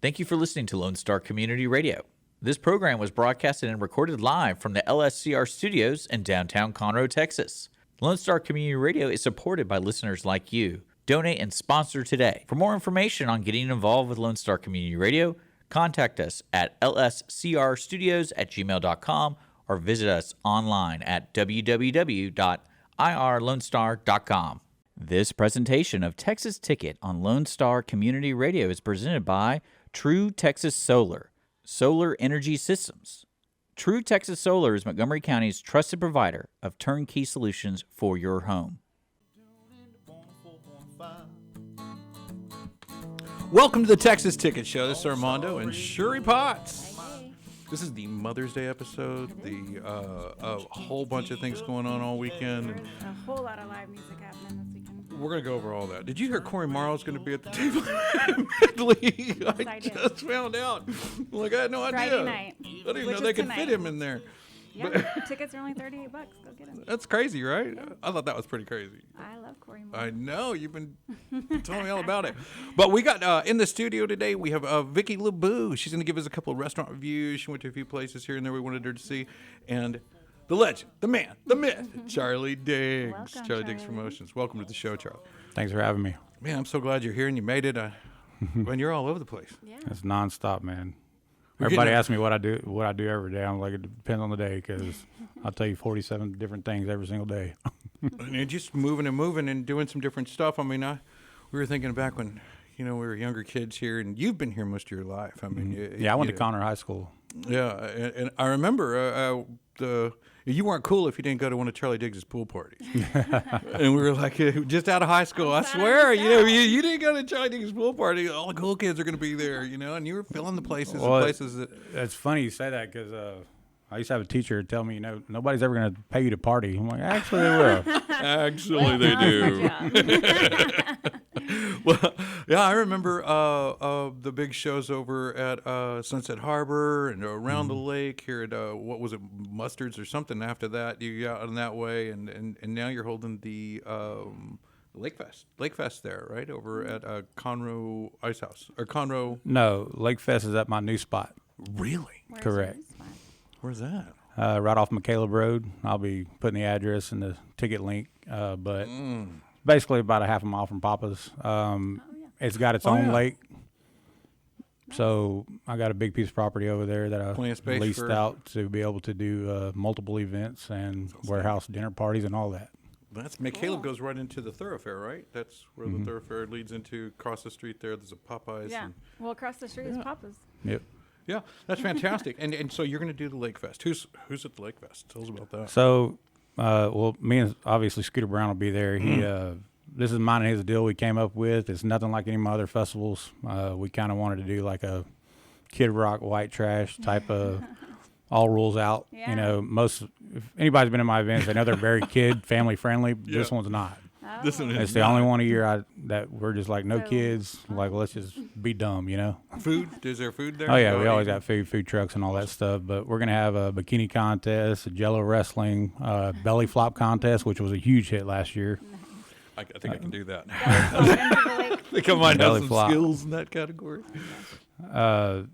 Thank you for listening to Lone Star Community Radio. This program was broadcasted and recorded live from the LSCR studios in downtown Conroe, Texas. Lone Star Community Radio is supported by listeners like you. Donate and sponsor today. For more information on getting involved with Lone Star Community Radio, contact us at lscrstudios@gmail.com or visit us online at www.irlonestar.com. This presentation of Texas Ticket on Lone Star Community Radio is presented by True Texas Solar, Solar Energy Systems. True Texas Solar is Montgomery County's trusted provider of turnkey solutions for your home. Welcome to the Texas Ticket Show. This is Armando and Shurie Potts. This is the Mother's Day episode. A whole bunch of things going on all weekend. And a whole lot of live music happening this weekend. We're going to go over all that. Did you hear Corey Morrow's going to be at the table in Medley? I just found out. Like, I had no idea. Friday night. I didn't even know they could fit him in there. Yeah, tickets are only $38. Go get them. That's crazy, right? Yeah. I thought that was pretty crazy. I love Corey Morrow. I know. You've been telling me all about it. But we got in the studio today, we have Vikkie LeBeau. She's going to give us a couple of restaurant reviews. She went to a few places here and there we wanted her to see. And the legend, the man, the myth, Charlie Diggs. Welcome, Charlie Diggs Promotions. Welcome to the show, Charlie. Thanks for having me. Man, I'm so glad you're here and you made it. When you're all over the place. Yeah. It's nonstop, man. Everybody asks me what I do every day. I'm like, it depends on the day because I'll tell you 47 different things every single day. And you're just moving and doing some different stuff. I mean, we were thinking back when, we were younger kids here, and you've been here most of your life. I mean, I went to Conroe High School. Yeah, and I remember you weren't cool if you didn't go to one of Charlie Diggs' pool parties. And we were like, just out of high school, I swear, you didn't go to Charlie Diggs' pool party. All the cool kids are going to be there, and you were filling the places. It's funny you say that because I used to have a teacher tell me, nobody's ever going to pay you to party. I'm like, actually, they will. Actually, they do. Well, yeah, I remember the big shows over at Sunset Harbor and around the lake here at, what was it, Mustards or something after that. You got in that way, and now you're holding the Lake Fest there, right, over at Conroe Ice House, or Conroe. No, Lake Fest is at my new spot. Really? Where's Correct. your spot? Where's that? Right off McCaleb Road. I'll be putting the address and the ticket link, but basically about a half a mile from Papa's. It's got its own lake. So I got a big piece of property over there that I leased out to be able to do multiple events and warehouse dinner parties and all that. That's McCaleb goes right into the thoroughfare, right? That's where the thoroughfare leads into. Across the street there, there's a Popeyes. Yeah. Well, across the street is Papa's. Yep. Yeah, that's fantastic. and so you're going to do the Lake Fest. Who's at the Lake Fest? Tell us about that. So, me and obviously Scooter Brown will be there. He, this is mine and his deal we came up with. It's nothing like any of my other festivals. We kind of wanted to do like a Kid Rock, white trash type of all rules out. Yeah. If anybody's been in my events, they know they're very kid, family friendly. Yeah. This one's not. Oh. This one it's the only one a year that we're just like, no kids. Like, let's just be dumb, Food? Is there food there? Oh, yeah. We always got food trucks and all that stuff. But we're going to have a bikini contest, a jello wrestling, belly flop contest, which was a huge hit last year. I think I can do that. I think I might have some skills in that category. I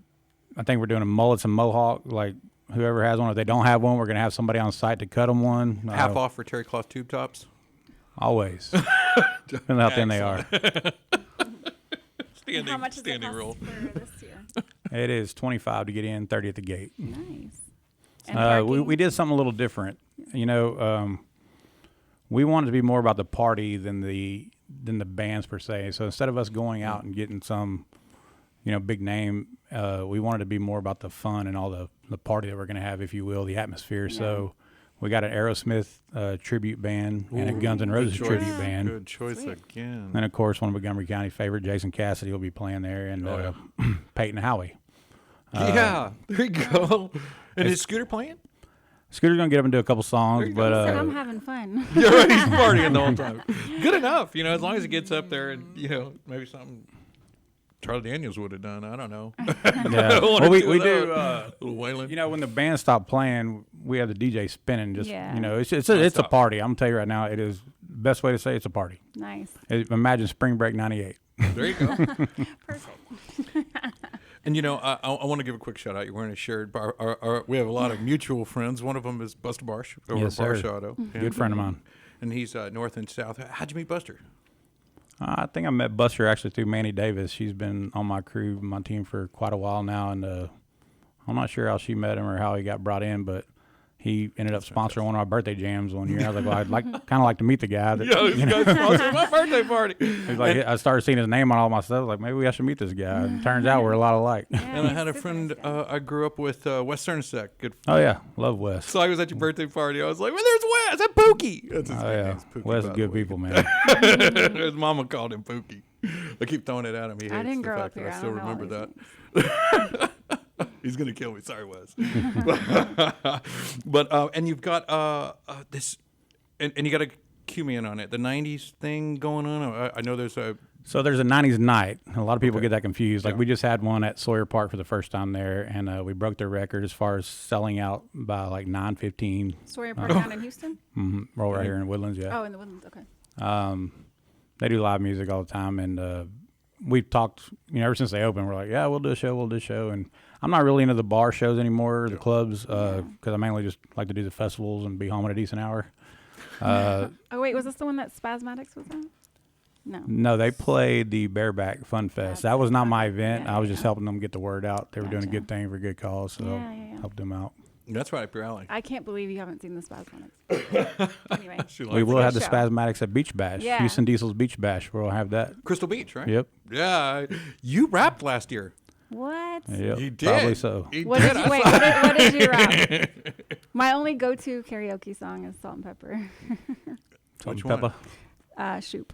think we're doing a mullets and mohawk. Like, whoever has one, if they don't have one, we're going to have somebody on site to cut them one. Half off for terry cloth tube tops? Always. Depending how thin they are. How much does it cost for this year? It is $25 to get in, $30 at the gate. Nice. And we did something a little different. We wanted to be more about the party than the bands per se. So instead of us going out and getting some, big name, we wanted to be more about the fun and all the party that we're going to have, if you will, the atmosphere. Yeah. So we got an Aerosmith tribute band and a Guns N' Roses tribute band. Good choice again. And, of course, one of Montgomery County favorite, Jason Cassidy, will be playing there, and Peyton Howie. There you go. And is Scooter playing? Scooter's going to get up and do a couple songs. But I'm having fun. Yeah, right. He's partying the whole time. Good enough, as long as he gets up there and, maybe something Charlie Daniels would have done. I don't know. Yeah. Well, we do. Little Waylon. When the band stopped playing, we have the DJ spinning. Just it's a party. I'm gonna tell you right now, it is the best way to say it's a party. Nice. Imagine Spring Break '98. There you go. Perfect. And I want to give a quick shout out. You're wearing a shirt. We have a lot of mutual friends. One of them is Buster Barsh over Yes, at Barsh sir. Auto. Good friend of mine. And he's north and south. How'd you meet Buster? I think I met Buster actually through Manny Davis. She's been on my crew, my team for quite a while now, and I'm not sure how she met him or how he got brought in, but he ended up sponsoring one of my birthday jams one year. I was like, well, I'd kind of like to meet the guy. That, This guy's sponsoring my birthday party. He's like, I started seeing his name on all my stuff. Like, maybe I should meet this guy. And turns out we're a lot alike. And I had a friend I grew up with, Wes Cernsek. Good. Oh yeah, love Wes. So I was at your birthday party. I was like, well, there's Wes. That's Pookie. That's his Oh yeah, nickname's Pookie, Wes by is the good way. people, man. His mama called him Pookie. I keep throwing it at him. He hates I didn't the grow fact up that here. I I still don't know all remember these that. He's gonna kill me. Sorry, Wes. But and you've got this, and you got to cue me in on it. The '90s thing going on. I know there's a. So there's a 90s night. A lot of people get that confused. Like we just had one at Sawyer Park for the first time there, and we broke their record as far as selling out by like 9:15. Sawyer Park down in Houston? Roll right here in Woodlands, yeah. Oh, in the Woodlands. Okay. They do live music all the time, and we've talked, ever since they opened, we're like, yeah, we'll do a show. And I'm not really into the bar shows anymore, the clubs, because I mainly just like to do the festivals and be home at a decent hour. Oh, wait. Was this the one that Spasmatics was at? No. No, they played the Bareback Fun Fest. That was not my event. Yeah, I was just helping them get the word out. They were doing a good thing for a good cause, so Yeah. helped them out. That's right up your alley. I can't believe you haven't seen the Spasmatics. Anyway. We will a have good the show. Spasmatics at Beach Bash. Yeah. Houston Diesel's Beach Bash. We'll have that. Crystal Beach, right? Yep. Yeah. You rapped last year. What? Yep. You did. Probably so. You What did. did I you, wait, saw- what did you rap? My only go-to karaoke song is Salt and Pepper. Salt Which and one? pepper. Shoop.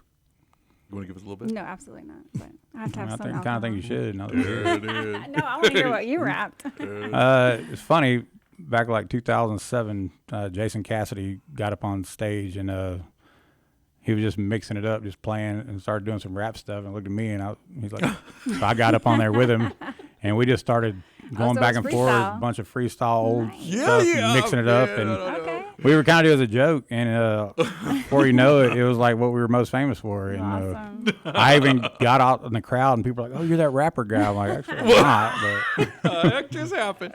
You want to give us a little bit? No, absolutely not. But I have to have I some kind of think you should. now that- There it is. No, I want to hear what you rapped. It's funny. Back like 2007, Jason Cassidy got up on stage and he was just mixing it up, just playing, and started doing some rap stuff. And looked at me, and he's like, so I got up on there with him, and we just started going so back it's and forth, freestyle. a bunch of freestyle old Nice. stuff, and mixing it up, and Okay. we were kind of doing it as a joke. And before you know it, it was like what we were most famous for. And Awesome. I even got out in the crowd, and people were like, "Oh, you're that rapper guy." I'm like, "Actually, I'm not." But That just happened.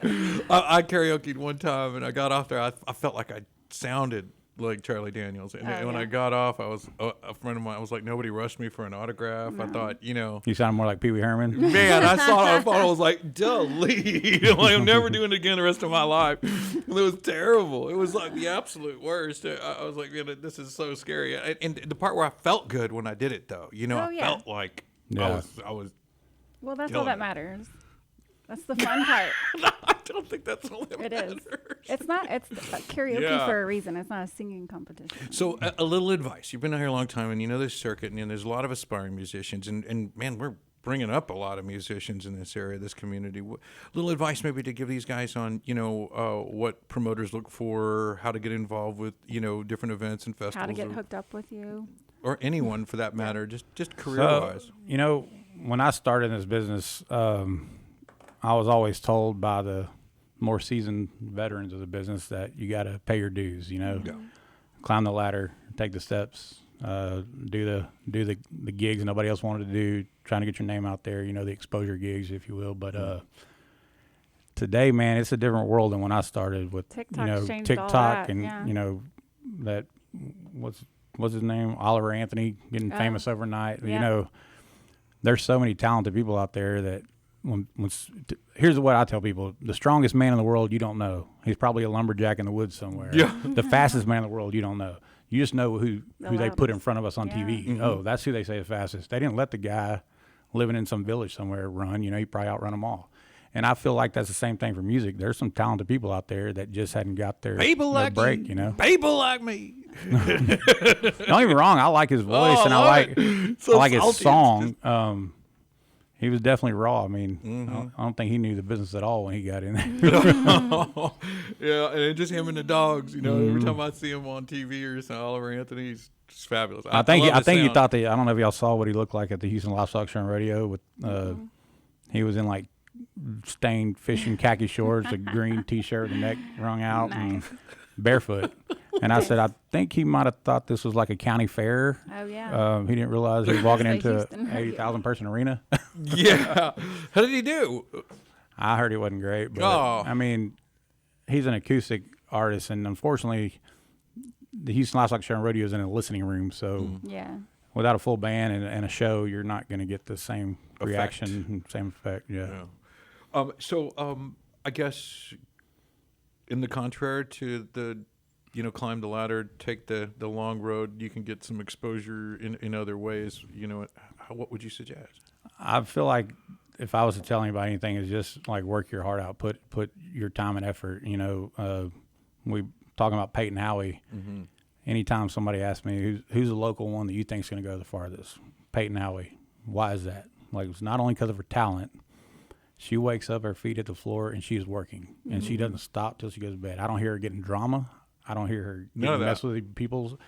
I karaoke'd one time, and I got off there. I felt like I sounded like Charlie Daniels. And when I got off, I was a friend of mine. I was like, nobody rushed me for an autograph. I thought, you sound more like Pee Wee Herman. man, I saw it. I was like, delete. Like, I'm never doing it again the rest of my life. It was terrible. It was like the absolute worst. I was like, man, this is so scary. And the part where I felt good when I did it, though, I felt like Yeah. I was. Well, that's Killing all that it. matters. That's the fun part. I don't think that's all that It matters. is. It's not. It's karaoke Yeah. for a reason. It's not a singing competition. So a little advice. You've been out here a long time, and you know this circuit, and there's a lot of aspiring musicians, and man, we're bringing up a lot of musicians in this area, this community. Little advice maybe to give these guys on, what promoters look for, how to get involved with, different events and festivals. How to get hooked up with you. Or anyone for that matter, just career-wise. So, when I started in this business, I was always told by the more seasoned veterans of the business that you got to pay your dues. Climb the ladder, take the steps, do the gigs nobody else wanted to do, trying to get your name out there. The exposure gigs, if you will. But today, man, it's a different world than when I started with TikTok's changed all TikTok that, and yeah. that what's his name, Oliver Anthony, getting famous overnight. Yeah. There's so many talented people out there that here's what I tell people: the strongest man in the world you don't know. He's probably a lumberjack in the woods somewhere. Yeah. The fastest man in the world you don't know. You just know who they put in loudest. front of us on Yeah. TV. Mm-hmm. Oh, that's who they say is fastest. They didn't let the guy living in some village somewhere run. He probably outrun them all. And I feel like that's the same thing for music. There's some talented people out there that just hadn't got their break. People like me. Don't get me wrong. I like his voice, Oh, and I love like it. So I like his salty. song. He was definitely raw. I mean, I don't think he knew the business at all when he got in there. Yeah, and it's just him and the dogs. Every time I see him on TV or something, Oliver Anthony, he's just fabulous. I think love the you sound. thought that. I don't know if y'all saw what he looked like at the Houston Livestock Show and Radio. With he was in like stained fishing khaki shorts, a green T-shirt, the neck wrung out, and barefoot. And I said, I think he might have thought this was like a county fair. Oh, yeah. He didn't realize he was walking The into Houston an 80,000 person arena. Yeah. How did he do? I heard it wasn't great, but Oh. I mean, he's an acoustic artist, and unfortunately, the Houston Livestock Show and Rodeo is in a listening room, so Yeah. without a full band and a show, you're not going to get the same reaction and same effect. Yeah. I guess in the contrary to the, climb the ladder, take the long road, you can get some exposure in other ways. What would you suggest? I feel like if I was to tell anybody anything, is just like work your heart out, put your time and effort. We talking about Peyton Howie. Mm-hmm. Anytime somebody asks me who's the local one that you think's going to go the farthest, Peyton Howie. Why is that? Like, it's not only because of her talent. She wakes up, her feet hit the floor, and she's working, and she doesn't stop till she goes to bed. I don't hear her getting drama. I don't hear her getting mess with people.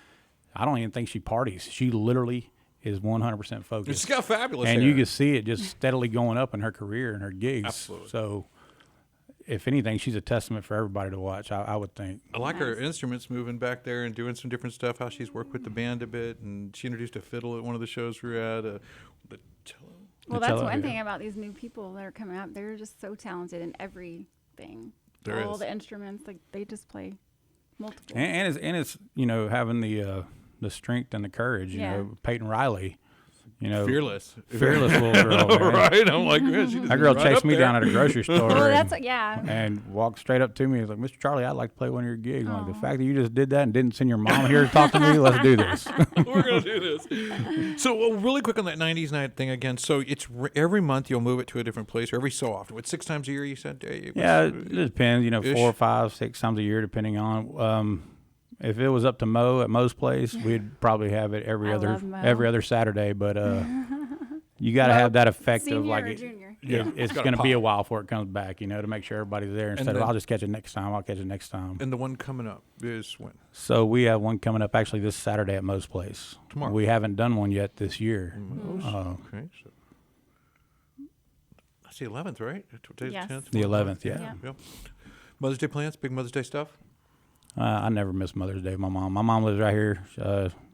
I don't even think she parties. She literally is 100% focused. She's got fabulous and hair. you can see it just steadily going up in her career and her gigs. Absolutely. So, if anything, she's a testament for everybody to watch, I would think. I like her instruments moving back there and doing some different stuff, how she's worked with the band a bit, and she introduced a fiddle at one of the shows we were at, the cello. Well, The that's cello, one yeah. thing about these new people that are coming up. They're just so talented in everything. There All is. the instruments, like they just play multiple. And it's having the strength and the courage. Yeah. Peyton Riley, Fearless. fearless little girl. Man. Right? I'm like, yeah, she just That girl right chased up me there. down at a grocery store. Well, and- that's and walked straight up to me. He's like, Mr. Charlie, I'd like to play one of your gigs. I'm like, the fact that you just did that and didn't send your mom here to talk to me, let's do this. We're going to do this. So, really quick on that 90s night thing again. So, it's every month you'll move it to a different place, or every so often. What, 6 times a year you said? Yeah, it depends, Ish. 4, 5, 6 times a year, depending on. If it was up to Mo at Mo's place, we'd probably have it every I love Mo. other Saturday. But you got to have that effect Senior of like or junior? it's gotta going to be a pop. while before it comes back, to make sure everybody's there. Instead of then- I'll just catch it next time. I'll catch it next time. And the one coming up is when? So we have one coming up actually this Saturday at Mo's place. Tomorrow. We haven't done one yet this year. Okay, so that's the 11th, right? Today's Yes. 10th. The 11th, yeah. Yeah. Yep. Mother's Day plans, big Mother's Day stuff. I never miss Mother's Day with my mom. My mom lives right here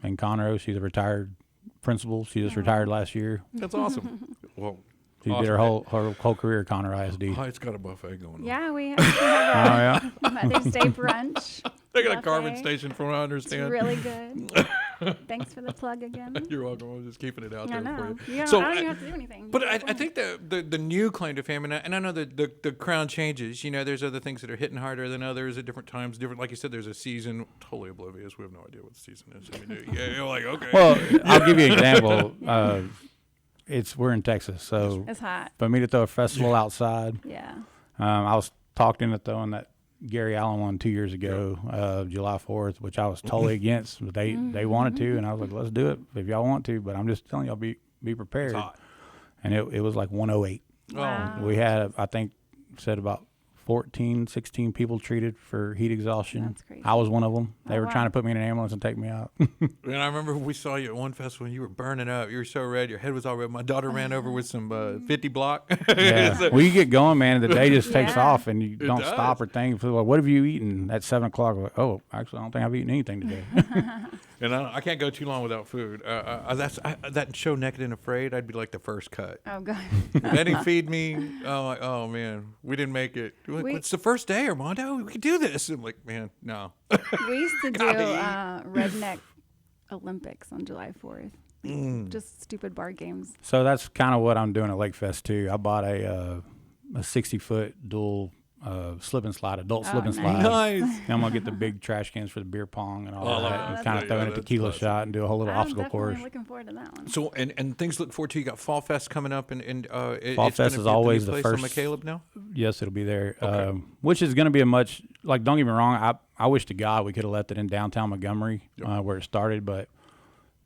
in Conroe. She's a retired principal. She just retired last year. That's awesome. Well, She did her whole career at Conroe ISD. Hyatt's got a buffet going on. Yeah, we actually have Oh, a Mother's Day brunch. They got a carbon buffet. station from what I It's understand. really good. Thanks for the plug again. You're welcome. I was just keeping it out I there for know. you. You don't, So, I don't even have to do anything. But Just I think the new claim to fame, and I know that the crown changes. There's other things that are hitting harder than others at different times. Different, like you said, there's a season. Totally oblivious. We have no idea what the season is. I mean, yeah, you're like, okay. Well, I'll give you an example. We're in Texas, so it's hot. for me to throw a festival outside, Yeah. I was talked into throwing that Gary Allen one 2 years ago, July 4th, which I was totally against. But they wanted to, and I was like, let's do it if y'all want to. But I'm just telling y'all, be prepared. It's hot. And it was like 108. Wow. We had, I think, said about 14, 16 people treated for heat exhaustion. That's crazy. I was one of them. They Oh, were wow. trying to put me in an ambulance and take me out. And I remember we saw you at one festival and you were burning up. You were so red. Your head was all red. My daughter ran over with some 50 block. Yeah. So- Well, you get going, man, and the day just takes Yeah. off, and you don't does. stop or think. So, like, what have you eaten at 7 o'clock? Like, oh, actually, I don't think I've eaten anything today. And I can't go too long without food. That show, Naked and Afraid, I'd be like the first cut. Oh, God. Then he feed me. Oh man, we didn't make it. Like, We- it's the first day, Armando. We could do this. I'm like, man, no. We used to do Gotta redneck Olympics on July 4th. Just stupid bar games. So that's kind of what I'm doing at Lake Fest too. I bought a 60-foot dual slip and slide, adult slip and slide. Nice. And I'm gonna get the big trash cans for the beer pong and all Oh, that, that's and kind of good. throw in Yeah, a that's tequila awesome. shot and do a whole little I'm obstacle definitely course. looking forward to that one. So and things to look forward to. You got Fall Fest coming up, and Fall it's Fest gonna is be at always new the place on first- McCaleb now. Yes, it'll be there. Okay. Which is going to be a much like. Don't get me wrong. I wish to God we could have left it in downtown Montgomery where it started, but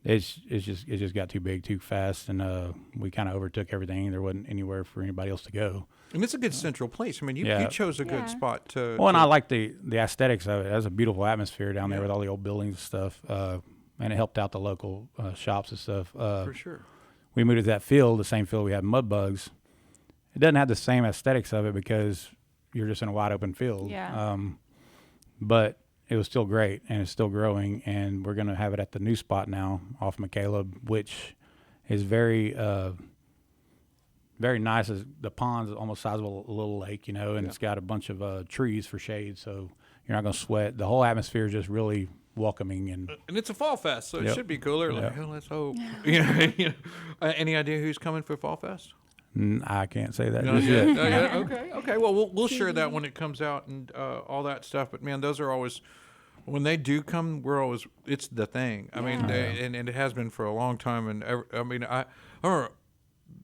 it just got too big too fast, and we kind of overtook everything. There wasn't anywhere for anybody else to go. And it's a good central place. I mean, you Yeah. chose a Yeah. good spot to. Well, and to- I like the aesthetics of it. It has a beautiful atmosphere down there Yeah. with all the old buildings and stuff, and it helped out the local shops and stuff. for sure. We moved to that field, the same field we had mud bugs. It doesn't have the same aesthetics of it because you're just in a wide open field. Yeah. But it was still great, and it's still growing. And we're gonna have it at the new spot now off McCaleb, which is very very nice. The pond's almost size of a little lake, and it's got a bunch of trees for shade, so you're not gonna sweat. The whole atmosphere is just really welcoming, and it's a fall fest, so it Yep. should be cooler. Like, Yep. hell, let's hope. Any idea who's coming for fall fest? I can't say that No, just yeah, yet. okay. Well, we'll share that when it comes out and all that stuff. But man, those are always when they do come. It's the thing. I mean, and it has been for a long time. And I remember,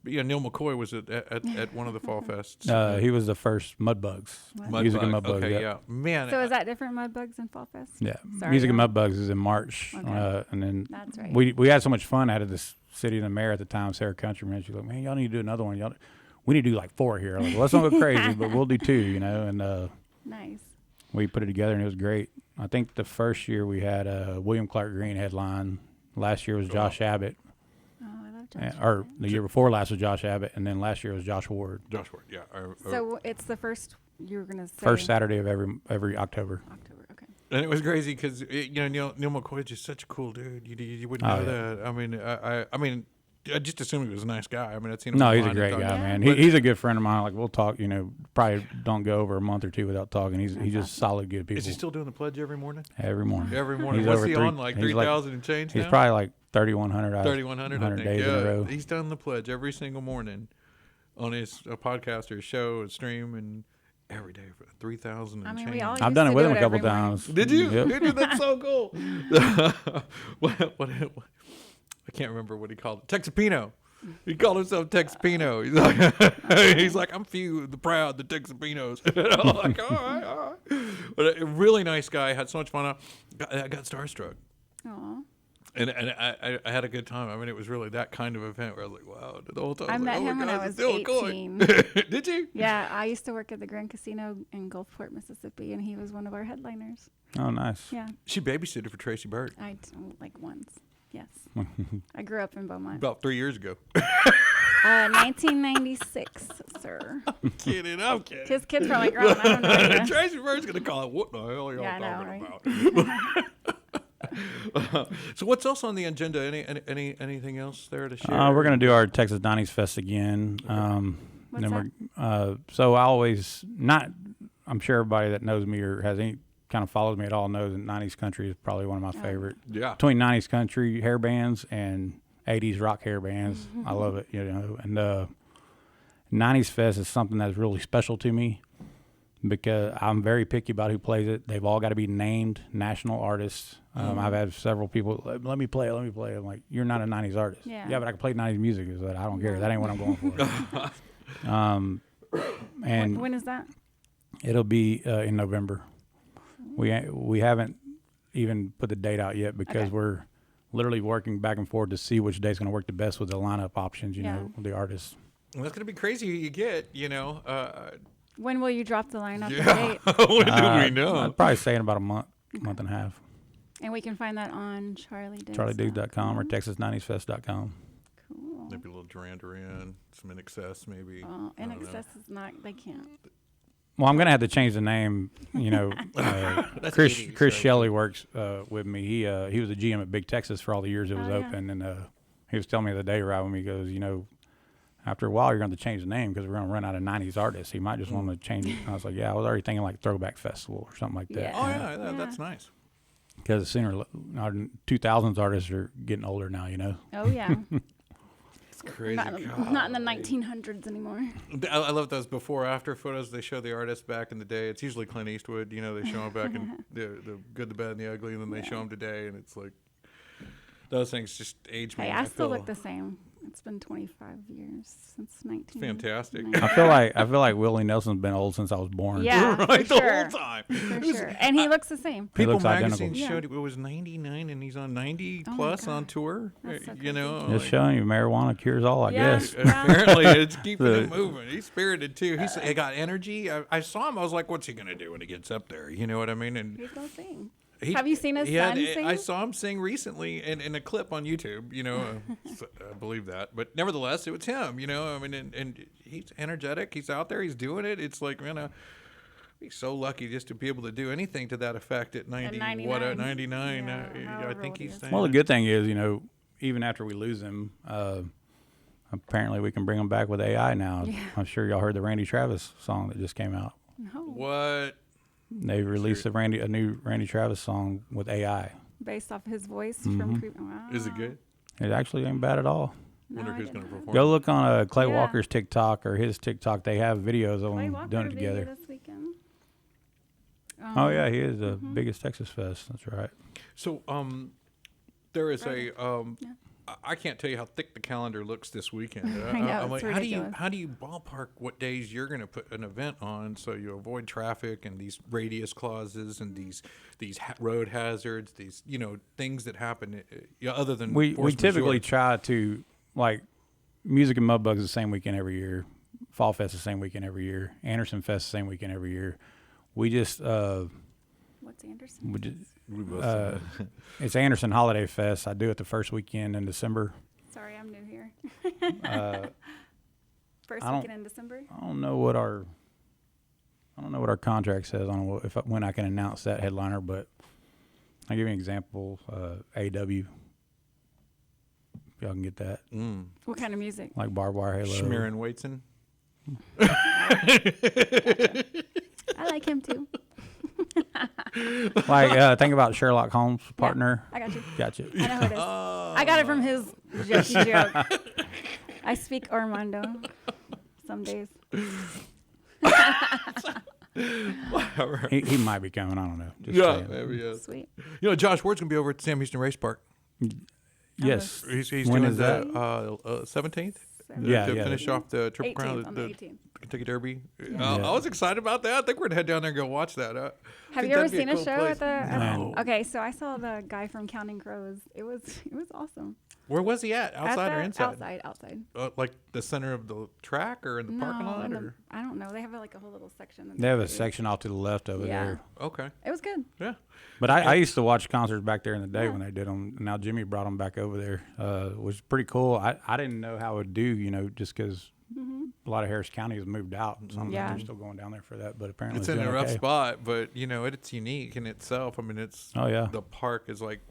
Neil McCoy was at one of the fall fests. He was the first Mudbugs. Music and Mudbugs. Okay, yeah. Man. So is that different Mudbugs and Fall Fest? Yeah, Sorry, Music and yeah. Mudbugs is in March, Okay. and then That's right. we had so much fun out of this city and the mayor at the time, Sarah Countryman. She's like, man, y'all need to do another one. We need to do like 4 here. Like, well, let's not go crazy, but we'll do 2, and Nice. we put it together, and it was great. I think the first year we had William Clark Green headline. Last year was Josh Abbott. Oh, I love Josh. Or the year before last was Josh Abbott, and then last year was Josh Ward. Josh Ward, yeah. So it's the first, you were going to say. First Saturday of every October. October, okay. And it was crazy because Neil McCoy is just such a cool dude. You wouldn't know that. I mean, I just assumed he was a nice guy. I mean, I'd seen him. No, he's a online great and guy, talk- man. But- He's a good friend of mine. Like, we'll talk. Probably don't go over a month or 2 without talking. He's just solid, good people. Is he still doing the pledge every morning? Every morning. Every morning. He's What's over he three- on? Like he's 3,000 and change He's now? probably like 3,100 hours. 3,100 I 100 think. days in a row. He's done the pledge every single morning on his podcast or his show and stream, and every day for 3,000 and I mean, change. we all I've used done to it with do him a couple every morning. times. Did you? Yep. Did you? That's so cool. what, I can't remember what he called it. Texapino. He called himself Texapino. He's like, I'm few, the proud, the Texapinos. I'm like, all right. But a really nice guy. Had so much fun. I got starstruck. Aw. And I had a good time. I mean, it was really that kind of event where I was like, wow. The whole time I was like, met oh my him when God, I it's was still going. 18. Did you? Yeah, I used to work at the Grand Casino in Gulfport, Mississippi, and he was one of our headliners. Oh, nice. Yeah, She babysitted for Tracy Byrd like once. Yes. I grew up in Beaumont. about 3 years ago. 1996, sir. I'm kidding. His kid's probably grown. I don't know. Yeah. Tracy Bird's going to call it, what the hell are y'all Yeah, I know, talking right? about? So what's else on the agenda? Anything else there to share? We're going to do our Texas 90s Fest again. What's then so I always, I'm sure everybody that knows me or has any kind of follows me at all knows that 90s country is probably one of my favorite. Yeah. Between 90s country hair bands and 80s rock hair bands. I love it, And 90s Fest is something that's really special to me because I'm very picky about who plays it. They've all got to be named national artists. I've had several people, let me play it. I'm like, you're not a 90s artist. Yeah. But I can play 90s music. Is that I don't care. That ain't what I'm going for. And When is that? it'll be in November. We haven't even put the date out yet because Okay. we're literally working back and forth to see which day's going to work the best with the lineup options, Yeah. with the artists. Well, that's going to be crazy who you get, When will you drop the lineup date? When do we know? I'd probably say in about a month and a half. And we can find that on CharlieDiggs. CharlieDiggs.com or Texas90sFest.com. Cool. Maybe a little Duran Duran, some In Excess maybe. Well, I don't know. NXS is not, they can't. Well, I'm going to have to change the name. That's Chris 80s, Chris so- Shelley works with me. He was a GM at Big Texas for all the years it was Oh, yeah. open, and he was telling me the day right when he goes, after a while you're going to change the name because we're going to run out of 90s artists. He might just want to change it. I was like, yeah, I was already thinking like Throwback Festival or something like that. Yeah. Oh, yeah, that's nice. Because sooner our 2000s artists are getting older now, Oh, yeah. It's crazy. not in the 1900s anymore. I love those before-after photos. They show the artists back in the day. It's usually Clint Eastwood. They show him back in the good, the bad, and the ugly, and then they show him today, and it's like those things just age me. Hey, I still feel look the same. It's been 25 years since 19. fantastic. I feel like Willie Nelson's been old since I was born. Yeah, right for the sure. whole time. For sure. And he looks the same. He People looks magazine identical. showed it was 99 and he's on 90 Oh my plus on God. tour. That's so You crazy. know, Just like, showing you marijuana cures all, I Yeah. guess. apparently it's keeping The- him moving. He's spirited too. He got energy. I saw him. I was like, what's he gonna do when he gets up there? You know what I mean? And He's gonna sing. he, Have you seen his son sing? I saw him sing recently in a clip on YouTube. So I believe that. But nevertheless, it was him. I mean, and he's energetic. He's out there. He's doing it. It's like, Be so lucky just to be able to do anything to that effect at 99. 99. Yeah, I however think old he's he is. saying. Well, the good thing is, even after we lose him, apparently we can bring him back with AI now. Yeah. I'm sure y'all heard the Randy Travis song that just came out. No. What? They released a new Randy Travis song with AI. Based off his voice Mm-hmm. from Creep. Wow. Is it good? It actually ain't bad at all. No, Wonder I who's didn't going to know. perform. Go look on Clay Yeah. Walker's TikTok or his TikTok. They have videos of Clay them Walker doing it video together. this weekend. Oh yeah, he is the biggest Texas Fest. That's right. So, there is Right. I can't tell you how thick the calendar looks this weekend. I know, I'm it's like, ridiculous. how do you ballpark what days you're going to put an event on so you avoid traffic and these radius clauses and these road hazards, these things that happen other than We force typically majeure. try to, like, Music and Mud Bugs the same weekend every year. Fall Fest the same weekend every year. Anderson Fest the same weekend every year. We just What's Anderson? We both it's Anderson Holiday Fest. I do it the first weekend in December. Sorry, I'm new here. First I don't- weekend in December. I don't know what our contract says on when I can announce that headliner, but I'll give you an example. AW. If y'all can get that. What kind of music? Like Barbed Wire Halo. Schmear and Waitson. I like him too. Like, think about Sherlock Holmes' partner. I got you. Gotcha. I know who it is. I got it from his jokey joke. I speak Armando some days. He might be coming. I don't know. Just Yeah, saying. maybe yes. Sweet. Josh Ward's gonna be over at Sam Houston Race Park. Yes. He's When doing is that? 17th. Yeah, to yeah. finish off the Triple 18th Crown, on the the 18th. Kentucky Derby. Yeah. I was excited about that. I think we're gonna head down there and go watch that. Have you ever seen a show at the? No. Okay, so I saw the guy from Counting Crows. It was awesome. Where was he at? Outside At or the- inside? Outside. Like the center of the track or in the parking No, lot? in the- Or? I don't know. They have like a whole little section. They have a section off to the left over Yeah. there. Okay. It was good. Yeah. But I used to watch concerts back there in the day Yeah. when they did them. Now Jimmy brought them back over there. It was pretty cool. I didn't know how it would do, just because a lot of Harris County has moved out. And some of them Yeah. are still going down there for that. But apparently It's in doing a rough okay. spot, but it's unique in itself. I mean, it's Oh, yeah. the park is like,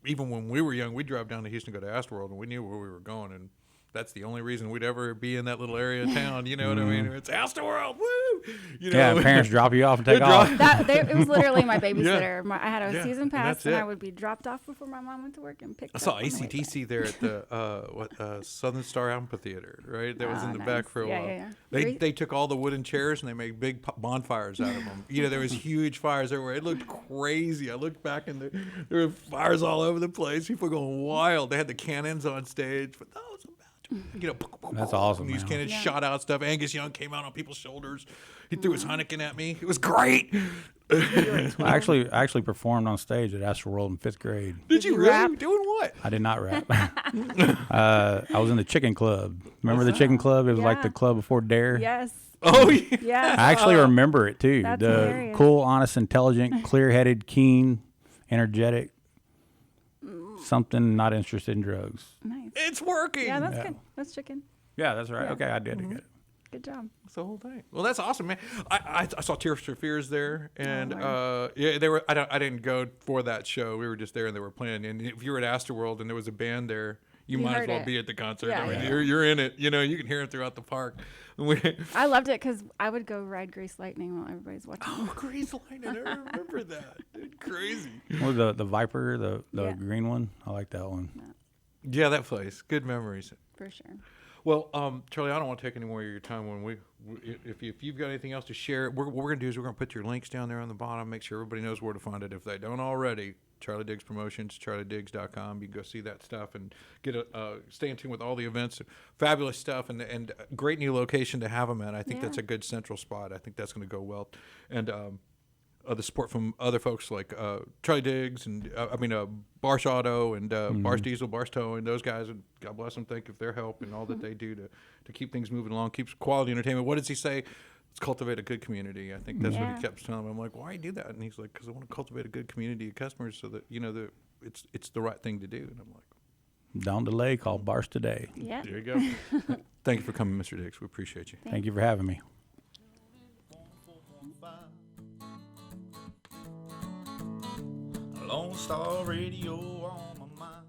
even when we were young, we drove down to Houston to go to Astroworld, and we knew where we were going, and that's the only reason we'd ever be in that little area of town. You know what I mean? It's Astroworld, woo! Yeah, parents drop you off and take off. It was literally my babysitter. I had a Yeah, season and pass, that's and I it. would be dropped off before my mom went to work and picked I up. saw on the way back. ACDC there at the Southern Star Amphitheater, right? That was in the nice. back for a Yeah, while. yeah, yeah. They took all the wooden chairs and they made big bonfires out of them. There was huge fires everywhere. It looked crazy. I looked back and there were fires all over the place. People going wild. They had the cannons on stage for those That's awesome, These man. cannons Yeah. shot out stuff. Angus Young came out on people's shoulders. He threw his Heineken at me. It was great. I actually performed on stage at Astroworld in 5th grade. Did you you really? rap? Doing what? I did not rap. I was in the Chicken Club. Remember the Chicken Club? It was like Yeah. the club before Dare. Yes. Oh, yeah. Yes. I actually remember it too. That's The hilarious. cool, honest, intelligent, clear-headed, keen, energetic, something not interested in drugs. Nice. It's working. Yeah, that's Yeah. good. That's chicken. Yeah, that's right. Yeah. Okay, I did it. Good. Good job. That's the whole thing. Well, that's awesome, man. I saw Tears for Fears there, and wow. yeah, they were. I didn't go for that show. We were just there, and they were playing. And if you were at Astroworld and there was a band there, you You might as heard well it. be at the concert. Yeah, I mean, yeah. you're in it. You can hear it throughout the park. I loved it because I would go ride Grace Lightning while everybody's watching. Oh, Grease Lightning! I remember that. It's crazy. What was the Viper, the Yeah. green one? I like that one. Yeah, that place. Good memories. For sure. Well, Charlie, I don't want to take any more of your time. If you've got anything else to share, what we're going to do is we're going to put your links down there on the bottom. Make sure everybody knows where to find it if they don't already. Charlie Diggs Promotions, charliediggs.com. You can go see that stuff and stay in tune with all the events. Fabulous stuff and great new location to have them at. I think Yeah. that's a good central spot. I think that's going to go well. And the support from other folks like Charlie Diggs and Barsh Auto and Barsh Diesel, Barsh Towing, those guys, and God bless them. Thank you for their help and all that they do to keep things moving along, keeps quality entertainment. What does he say? Let's cultivate a good community. I think that's what Yeah. he kept telling me. I'm like, why do you do that? And he's like, because I want to cultivate a good community of customers so that it's the right thing to do. And I'm like, Don't delay. Call Barsh today. Yeah. there you go. Thank you for coming, Mr. Diggs. We appreciate you. Thank you for having me. Lone Star Radio on my mind.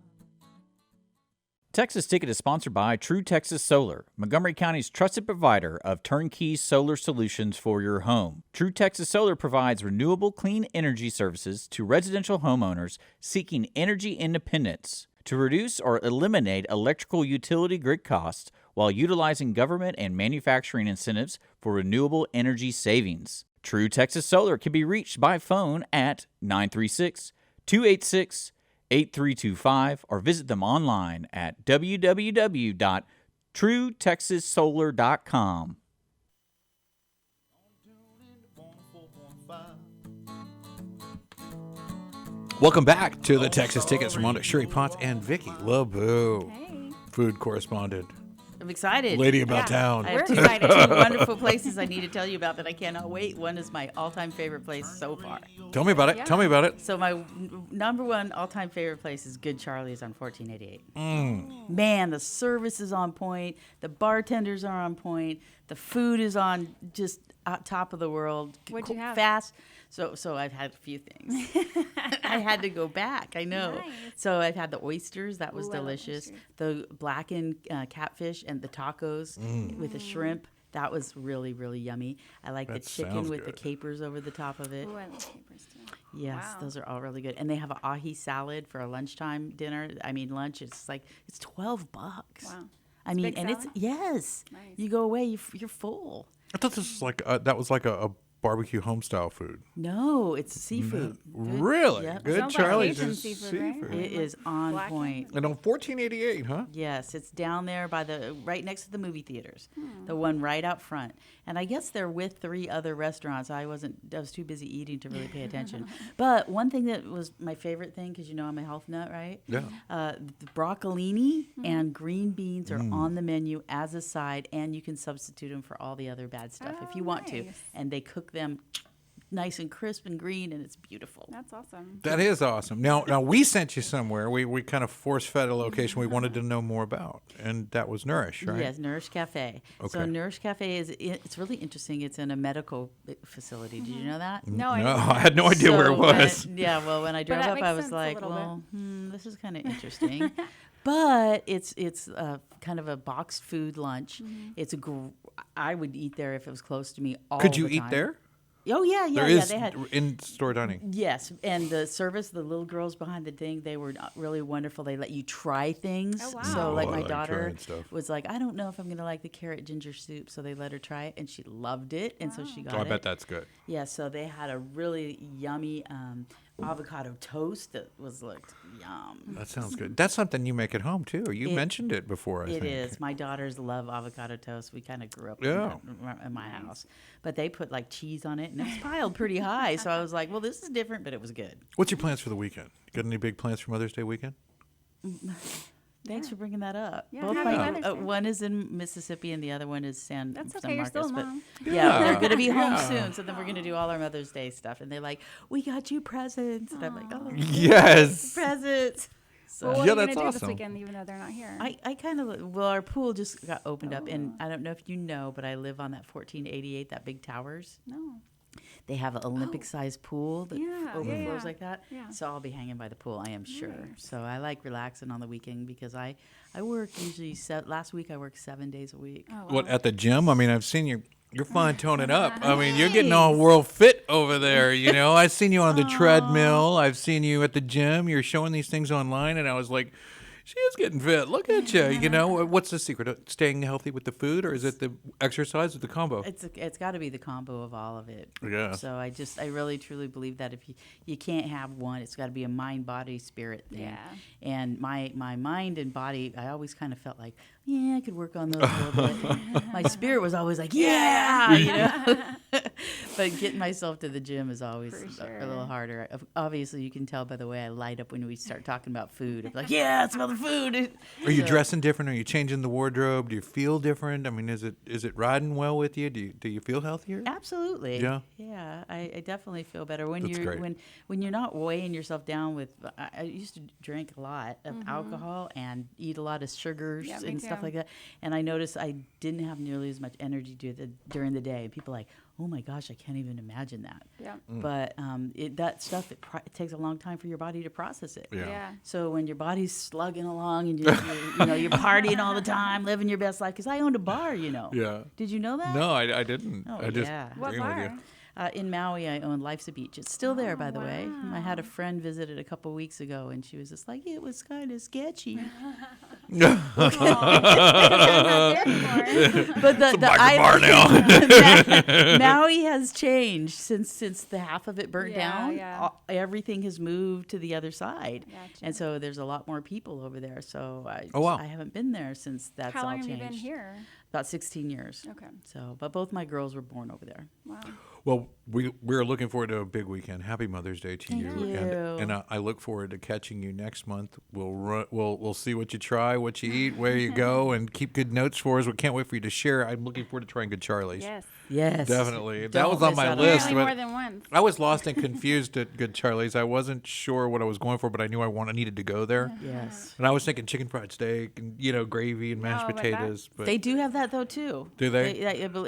Texas Ticket is sponsored by True Texas Solar, Montgomery County's trusted provider of turnkey solar solutions for your home. True Texas Solar provides renewable clean energy services to residential homeowners seeking energy independence to reduce or eliminate electrical utility grid costs while utilizing government and manufacturing incentives for renewable energy savings. True Texas Solar can be reached by phone at 936-286-8325 or visit them online at www.truetexassolar.com. Welcome back to the Texas Tickets. Armando, Shurie, Potts, and Vikki, LeBeau, Hey. food correspondent, I'm excited. lady about Yeah. town. I We're have two, excited. two wonderful places I need to tell you about that I cannot wait. One is my all-time favorite place so far. Tell me about it. Yeah. Tell me about it. So my number one all-time favorite place is Good Charlie's on 1488. Man, the service is on point. The bartenders are on point. The food is on just top of the world. What'd you have? Fast. So I've had a few things. I had to go back. I know. Nice. So I've had the oysters. That was Ooh, I love delicious. oysters. The blackened catfish and the tacos with the shrimp. That was really, really yummy. I like That the chicken sounds with the good. capers over the top of it. Ooh, I love capers too. Yes, Wow. those are all really good. And they have an ahi salad for a lunchtime dinner. I mean, lunch. It's like it's $12. Wow. I mean, big and it's salad? yes. Nice. You go away, you're full. I thought this was like that was like a barbecue home style food. No, it's seafood. Good- Really? Yep. Good Sounds like Charlie's Asian is seafood, right? It is on Blackened? point. And on 1488, huh? Yes, it's down there by the right next to the movie theaters, Hmm. the one right out front. And I guess they're with 3 other restaurants. I was too busy eating to really pay attention. But one thing that was my favorite thing, because you know I'm a health nut, right? Yeah. The broccolini Hmm. and green beans are on the menu as a side, and you can substitute them for all the other bad stuff if Oh, you want to. nice. And they cook them nice and crisp and green, and it's beautiful. That's awesome. That is awesome. Now we sent you somewhere. We kind of force fed a location we wanted to know more about, and that was Nourish, right? Yes, Nourish Cafe. So Okay. Nourish Cafe it's really interesting. It's in a medical facility. Did you know that? No, I No, didn't. I had no idea where it So when was. when I drove that up, makes I was sense a like, little well, this is kind of interesting. But it's kind of a boxed food lunch. It's I would eat there if it was close to me all Could you the eat time. there? Oh yeah, There yeah. is They had in-store dining. yes, and the service, the little girls behind the thing, they were really wonderful. They let you try things. Oh, wow. So like Oh, I my like daughter trying stuff. was like, I don't know if I'm gonna like the carrot ginger soup, so they let her try it, and she loved it, and so she got Oh, I it. bet that's good. Yeah, so they had a really yummy avocado toast that looked yum. That sounds good. That's something you make at home too. You It- mentioned it before. I It think. is. My daughters love avocado toast. We kind of grew up Yeah. in my house. But they put like cheese on it, and it was piled pretty high. So I was like, well, this is different, but it was good. What's your plans for the weekend? Got any big plans for Mother's Day weekend? Thanks for bringing that up. Yeah, Both happy my, Mother's Day. one is in Mississippi, and the other one is San That's San okay, you're Marcos. still a But mom. yeah, we're going to be home Yeah. soon. So then we're going to do all our Mother's Day stuff. And they're like, we got you presents. And I'm like, oh, Yes. presents. So Well, what Yeah, are you that's gonna do this awesome. weekend, even though they're not here? I kind of, our pool just got opened up. And I don't know if you know, but I live on that 1488, that big towers. no. They have an Olympic-sized pool that Yeah, overflows yeah, like that. yeah. So I'll be hanging by the pool, I am sure. Nice. So I like relaxing on the weekend because I work usually, last week I worked 7 days a week. Oh, wow. What at the gym? I mean, I've seen you. You're fine toning up. I mean, you're getting all world fit over there. You know, I've seen you on the treadmill. I've seen you at the gym. You're showing these things online, and I was like, she is getting fit. Look at you. You know, what's the secret? Staying healthy with the food, or is it the exercise or the combo? It's got to be the combo of all of it. Yeah. So I really truly believe that if you can't have one, it's got to be a mind, body, spirit thing. Yeah. And my mind and body, I always kind of felt like, yeah, I could work on those a little bit. My spirit was always like, yeah, you know. But getting myself to the gym is always For a little sure. harder. Obviously, you can tell by the way I light up when we start talking about food. I'm like, yeah, smell the food. Are you So- dressing different? Are you changing the wardrobe? Do you feel different? I mean, is it riding well with you? Do you feel healthier? Absolutely. Yeah? Yeah. I definitely feel better when That's you're great. when you're not weighing yourself down with. I used to drink a lot of alcohol and eat a lot of sugars Yeah, me and stuff too. like that. And I noticed I didn't have nearly as much energy during the day. And people are like, oh my gosh, I can't even imagine that. Yeah. But that stuff, it takes a long time for your body to process it. Yeah. So when your body's slugging along and you're partying all the time, living your best life, because I owned a bar, Yeah. Did you know that? No, I didn't. Oh, I just yeah. What agreeing with bar? you. In Maui, I owned Life's a Beach. It's still there, by the way. I had a wow. friend visit it a couple weeks ago, and she was just like, it was kind of sketchy. Not there anymore. But the bar island, Maui has changed since the half of it burnt Yeah, down. yeah. Everything has moved to the other side, Gotcha. and so there's a lot more people over there. So Oh, wow. I haven't been there since that's How all long have changed. you been here? About 16 years. Okay. So, but both my girls were born over there. Wow. Well, we're looking forward to a big weekend. Happy Mother's Day to you. you. And I look forward to catching you next month. We'll see what you try, what you eat, where you go, and keep good notes for us. We can't wait for you to share. I'm looking forward to trying Good Charlie's. Yes. Yes, Definitely. That Don't was on miss my out list. Apparently but more than once. I was lost and confused at Good Charlie's. I wasn't sure what I was going for, but I knew I needed to go there. Yes, And I was thinking chicken fried steak and gravy and mashed No, but potatoes. But they do have that though too. Do they?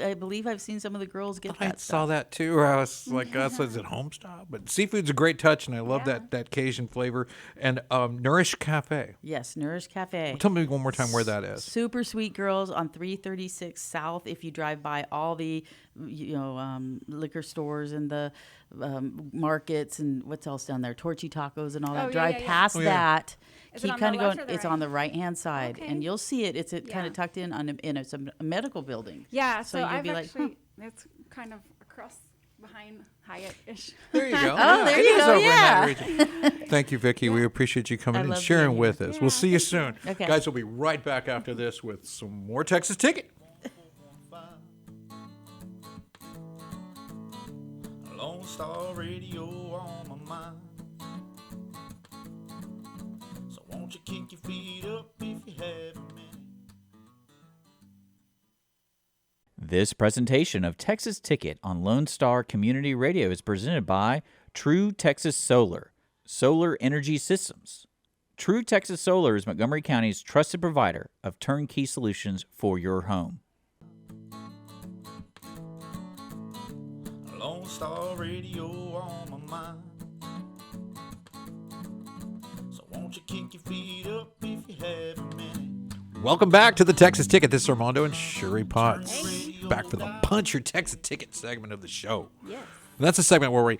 I believe I've seen some of the girls get I that. saw that too. I was like, I was at home style. But seafood's a great touch, and I love Yeah. that Cajun flavor. And Nourish Cafe. Yes, Nourish Cafe. Tell me one more time where that is. Super sweet girls on 336 South. If you drive by all the, liquor stores and the markets and what's else down there, Torchy Tacos and all that. Oh, yeah, drive yeah, yeah. past Oh, yeah. that. Is it Keep on the kind of left going. or the It's right? on the right hand side, Okay. and you'll see it. It's kind Yeah. of tucked in it's a medical building. Yeah, So so, you'll I've be like, actually, it's kind of across behind Hyatt-ish. There you go. Oh, there It you is go, over in that yeah. region. Thank you, Vikki. We appreciate you coming I and love sharing being with here. us. We'll see you soon. Okay. Guys, we'll be right back after this with some more Texas Ticket. Lone Star Radio on my mind. So won't you kick your feet up if you have a minute? This presentation of Texas Ticket on Lone Star Community Radio is presented by True Texas Solar, Solar Energy Systems. True Texas Solar is Montgomery County's trusted provider of turnkey solutions for your home. Lone Star Radio on my mind. So won't you kick your feet up if you have a minute? Welcome back to the Texas Ticket. This is Armando and Shurie Potts. Back for the Punch Your Texas Ticket segment of the show. Yes. And that's a segment where we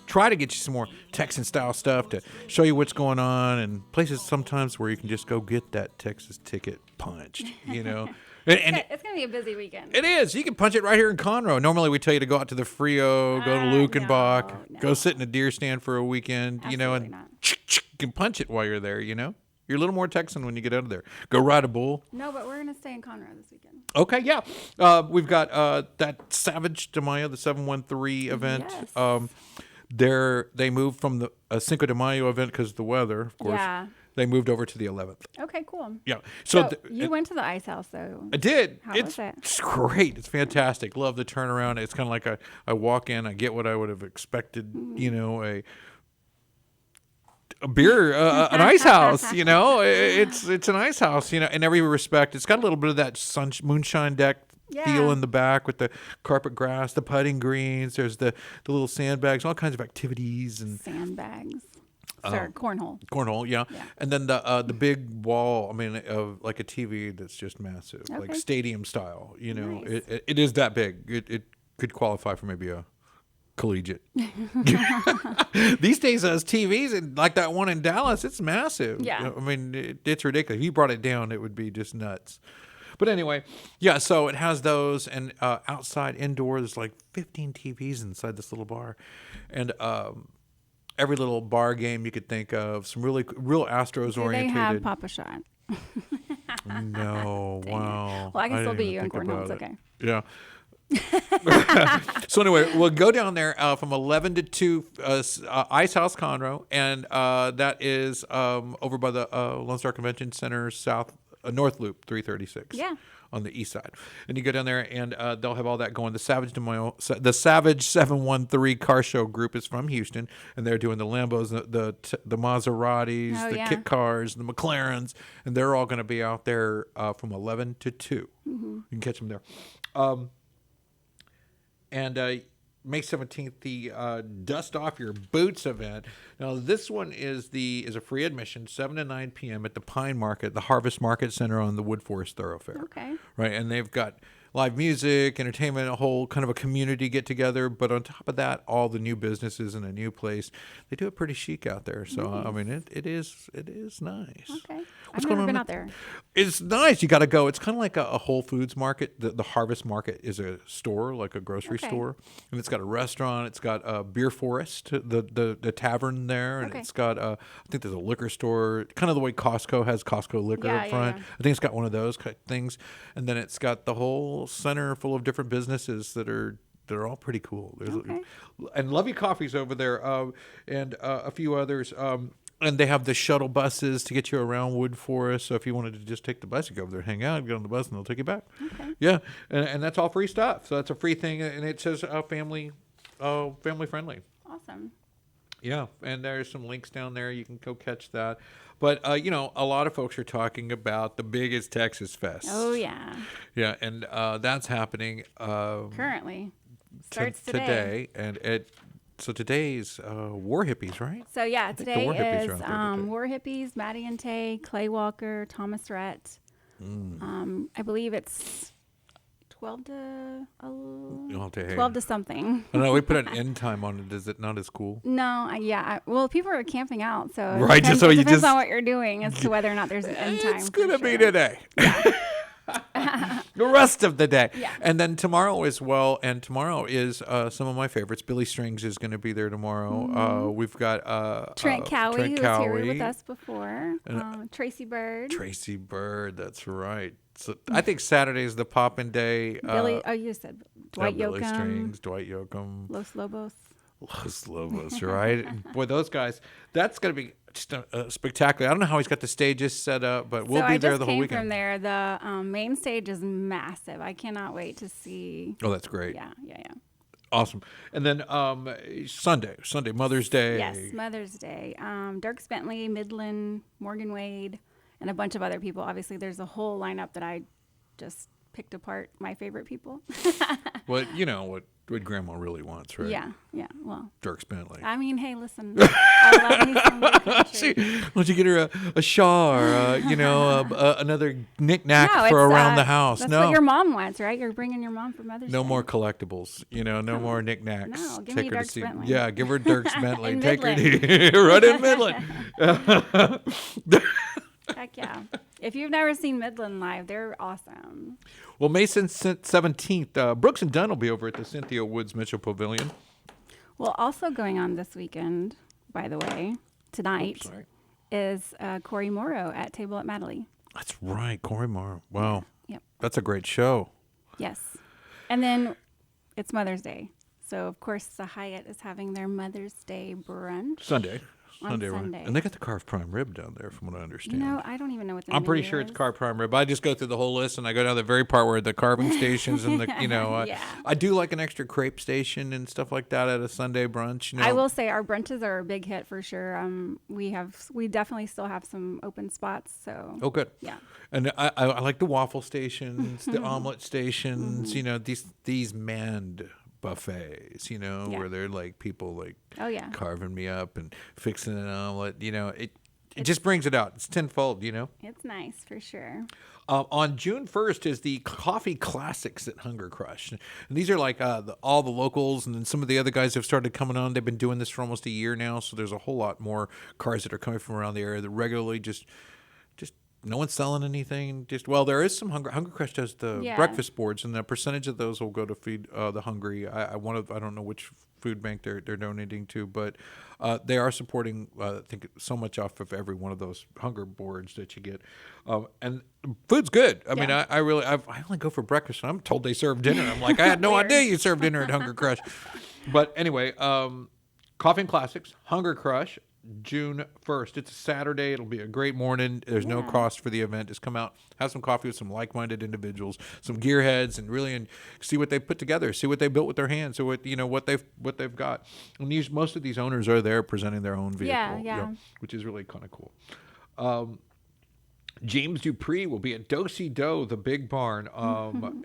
try to get you some more Texan-style stuff to show you what's going on and places sometimes where you can just go get that Texas Ticket punched, And It's going to be a busy weekend. it is. You can punch it right here in Conroe. Normally we tell you to go out to the Frio, go to Lukenbach, no. go sit in a deer stand for a weekend, Absolutely and not. you can punch it while you're there, You're a little more Texan when you get out of there. Go ride a bull. No, but we're going to stay in Conroe this weekend. Okay, yeah. We've got that Savage de Mayo, the 713 event. Yes. They moved from the Cinco de Mayo event because of the weather, of course. Yeah. They moved over to the 11th. Okay, cool. Yeah. So you went to the ice house, though. I did. How it's, was it? It's great. It's fantastic. Love the turnaround. It's kind of like I walk in, I get what I would have expected, a beer, an ice house, It's an ice house, in every respect. It's got a little bit of that moonshine deck feel Yeah. in the back with the carpet grass, the putting greens. There's the little sandbags, all kinds of activities and Sandbags. Sorry, cornhole. cornhole, yeah. And then the big wall, of like a TV that's just massive, like Okay. stadium style. Nice. It is that big. It could qualify for maybe a collegiate. These days, those TVs, and like that one in Dallas, it's massive. Yeah. It's ridiculous. If you brought it down, it would be just nuts. But anyway, yeah, so it has those, and outside, indoor, there's like 15 TVs inside this little bar. And every little bar game you could think of, some real Astros Do they orientated. have Papa Shot? No, wow. Well, I can still didn't beat even you in think cornhole. about It's it. okay. Yeah. So anyway, we'll go down there from 11 to 2, Ice House Conroe, and that is over by the Lone Star Convention Center North Loop 336. Yeah. On the east side, and you go down there, and they'll have all that going. The Savage 713 car show group is from Houston, and they're doing the Lambos, the Maseratis, Oh, the yeah. Kit cars, the McLarens, and they're all going to be out there from 11 to 2. Mm-hmm. You can catch them there. And May 17th, the Dust Off Your Boots event. Now, this one is a free admission, 7 to 9 p.m. at the Pine Market, the Harvest Market Center on the Wood Forest Thoroughfare. Okay. Right, and they've got live music, entertainment, a whole kind of a community get together. But on top of that, all the new businesses in a new place. They do it pretty chic out there. So I mean, it is nice. Okay. What's I've going never on been at- out there. It's nice. You got to go. It's kind of like a Whole Foods market. The Harvest Market is a store, like a grocery Okay. store, and it's got a restaurant. It's got a Beer Forest, the tavern there, and Okay. it's got I think there's a liquor store, kind of the way Costco has Costco liquor Yeah, up yeah, front. yeah. I think it's got one of those kind of things, and then it's got the whole center full of different businesses that are. They're all pretty cool. Okay. And Lovey Coffee's over there, and a few others. And they have the shuttle buses to get you around Wood Forest. So if you wanted to just take the bus, you go over there, hang out, get on the bus, and they'll take you back. Okay. Yeah, and that's all free stuff. So that's a free thing, and it says family friendly. Awesome. Yeah, and there's some links down there. You can go catch that. But, a lot of folks are talking about the biggest Texas Fest. Oh, yeah. Yeah, and that's happening Currently. Starts today. And so today's War Hippies, right? So, yeah, think the today War Hippies is are out there today. War Hippies, Maddie and Tay, Clay Walker, Thomas Rhett. I believe it's 12 to You'll have to hang. 12 to something. I don't know. We put an end time on it. Is it not as cool? No, well, people are camping out, so it Right, depends, so it you depends just- on what you're doing as to whether or not there's an end time. It's for gonna be sure. today. The rest of the day. Yeah. And then tomorrow as well. And tomorrow is some of my favorites. Billy Strings is going to be there tomorrow. We've got Trent Cowie, Trent who was here Cowie. with us before. Tracy Bird. Tracy Bird. That's right. So I think Saturday is the poppin' day. Billy, you said Dwight Billy Yoakam. Strings, Dwight Yoakam, Los Lobos. Los Lobos, right? Boy, those guys. That's going to be just spectacular. I don't know how he's got the stages set up, but we'll so be I there just the whole came weekend. from there. The main stage is massive. I cannot wait to see. Oh, that's great. Yeah. Awesome. And then Sunday, Mother's Day. Yes, Mother's Day. Dirk Bentley, Midland, Morgan Wade, and a bunch of other people. Obviously, there's a whole lineup that I just picked apart. My favorite people. What what Grandma really wants, right? Yeah. Well, Dirk Bentley. I mean, hey, listen. I love me some good country. Why don't you get her a shawl or another knick-knack No, for it's, around the house? That's No. what your mom wants, right? You're bringing your mom for Mother's No Day. more collectibles, no more knick-knacks. No, give me Take her to Dirk's see. Bentley. Yeah, give her Dirk's Bentley. In Take her Midland. to right in Midland. Heck yeah. If you've never seen Midland live, they're awesome. Well, May 17th, Brooks and Dunn will be over at the Cynthia Woods Mitchell Pavilion. Well, also going on this weekend, by the way, tonight, Sorry. is Corey Morrow at Table at Madeley. That's right, Corey Morrow. Wow. Yep. That's a great show. Yes. And then it's Mother's Day. So, of course, the Hyatt is having their Mother's Day brunch. Sunday. On right? Sunday. And they got the carved prime rib down there, from what I understand. I don't even know what the I'm pretty menu sure it's is. carved prime rib. I just go through the whole list and I go down the very part where the carving stations and the, Yeah. I do like an extra crepe station and stuff like that at a Sunday brunch. I will say our brunches are a big hit for sure. We definitely still have some open spots. So Oh, good. yeah. And I like the waffle stations, the omelet stations, these manned buffets, where they're like people like Oh yeah. carving me up and fixing an omelet. It just brings it out. It's tenfold, It's nice for sure. On June 1st is the Coffee Classics at Hunger Crush. And these are like all the locals, and then some of the other guys have started coming on. They've been doing this for almost a year now, so there's a whole lot more cars that are coming from around the area that regularly just no one's selling anything. There is some Hunger Crush does the Yeah. breakfast boards, and a percentage of those will go to feed the hungry. I don't know which food bank they're donating to, but they are supporting. I think so much off of every one of those hunger boards that you get, and food's good. I mean, I only go for breakfast, and I'm told they serve dinner. I'm like, I had no idea you served dinner at Hunger Crush. But anyway, Coffee and Classics, Hunger Crush. June 1st. It's a Saturday. It'll be a great morning. There's no cost for the event. Just come out, have some coffee with some like-minded individuals, some gearheads, and really see what they put together, see what they built with their hands, so what they've got. And most of these owners are there presenting their own vehicle, Yeah. which is really kind of cool. James Dupree will be at Do-Si Do, the big barn.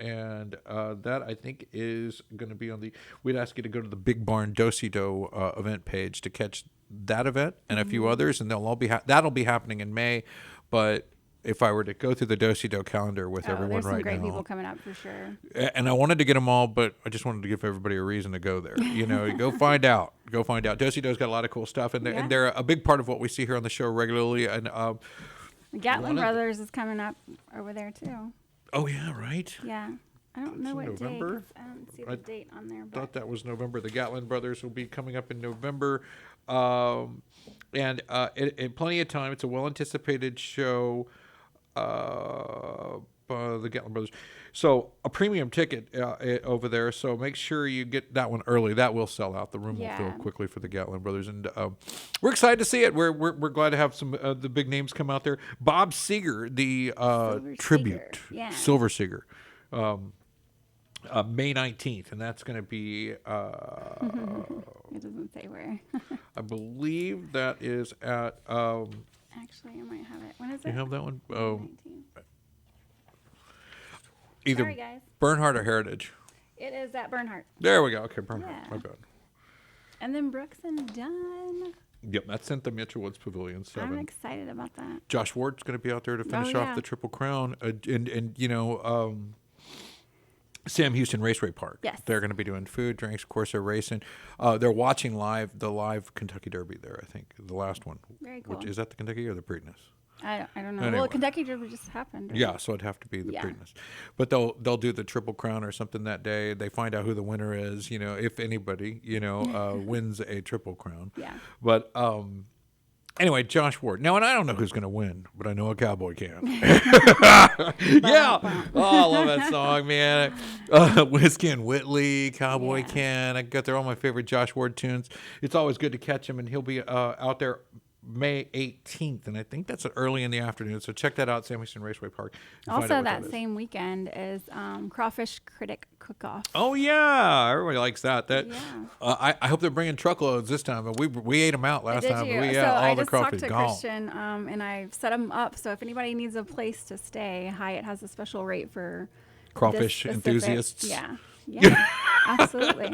And that, I think, is going to be on the... We'd ask you to go to the big barn Do-Si Do event page to catch that event and a few others. And they'll all be that'll be happening in May. But if I were to go through the Do-Si Do calendar with everyone there's some right great now... people coming up for sure. And I wanted to get them all, but I just wanted to give everybody a reason to go there. You know, go find out. Go find out. Do-Si Do's got a lot of cool stuff. And they're a big part of what we see here on the show regularly. And... Gatlin Brothers is coming up over there too. Oh yeah, right. Yeah, I don't know what November? date. I don't see the date on there. But Thought that was November. The Gatlin Brothers will be coming up in November, and in plenty of time. It's a well-anticipated show. The Gatlin Brothers. So a premium ticket over there. So make sure you get that one early. That will sell out. The room will fill quickly for the Gatlin Brothers, and we're excited to see it. We're glad to have some the big names come out there. Bob Seger, the tribute, Silver Seger, May 19th, and that's going to be. It doesn't say where. I believe that is at. Actually, I might have it. When is it? You have that one? 19. Either Sorry, guys. Bernhardt or Heritage. It is at Bernhardt. There we go. Okay, Bernhardt. Yeah. My bad. And then Brooks and Dunn. Yep, that's at the Mitchell Woods Pavilion 7. I'm excited about that. Josh Ward's going to be out there to finish off the Triple Crown, and you know, Sam Houston Raceway Park. Yes, they're going to be doing food, drinks. Of course, they're racing. They're watching the live Kentucky Derby there. I think the last one. Very cool. Which is that the Kentucky or the Preakness? I don't know. Anyway. Well, Kentucky Derby just happened. Right? Yeah, so it'd have to be the Preakness. But they'll do the Triple Crown or something that day. They find out who the winner is. You know, if anybody, you know, wins a Triple Crown. Yeah. But anyway, Josh Ward. Now, and I don't know who's going to win, but I know a cowboy can. Yeah. Oh, I love that song, man. Whiskey and Whitley, Cowboy Can. I got there all my favorite Josh Ward tunes. It's always good to catch him, and he'll be out there May 18th, and I think that's early in the afternoon. So check that out, Sam Houston Raceway Park. Also, that same weekend is Crawfish Critic Cook-Off. Oh yeah, everybody likes that. Yeah. I hope they're bringing truckloads this time. But we ate them out last time. Did But you? we So all I the just crawfish talked to gone. Christian, and I've set them up. So if anybody needs a place to stay, Hyatt has a special rate for Crawfish this specific- enthusiasts. Yeah, absolutely.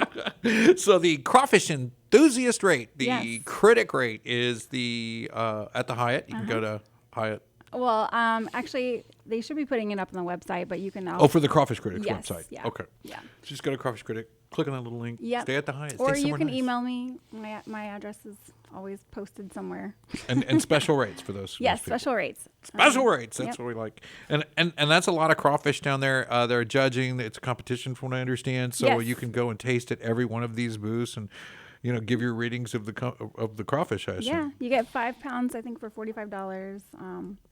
So the crawfish enthusiast rate, the Yes. critic rate is the at the Hyatt. You can go to Hyatt. Well, actually, they should be putting it up on the website, but you can also... Oh, for the Crawfish Critic Yes, website. yeah, Okay. yeah. So just go to Crawfish Critic, click on that little link, stay at the Hyatt. Or stay you somewhere can nice. email me. My address is always posted somewhere. And special rates for those. Yes, those people. special rates. Special rates. That's Yep. what we like. And that's a lot of crawfish down there. They're judging. It's a competition from what I understand. So Yes. you can go and taste at every one of these booths and, you know, give your readings of the crawfish, I assume. Yeah, you get 5 pounds, I think, for $45.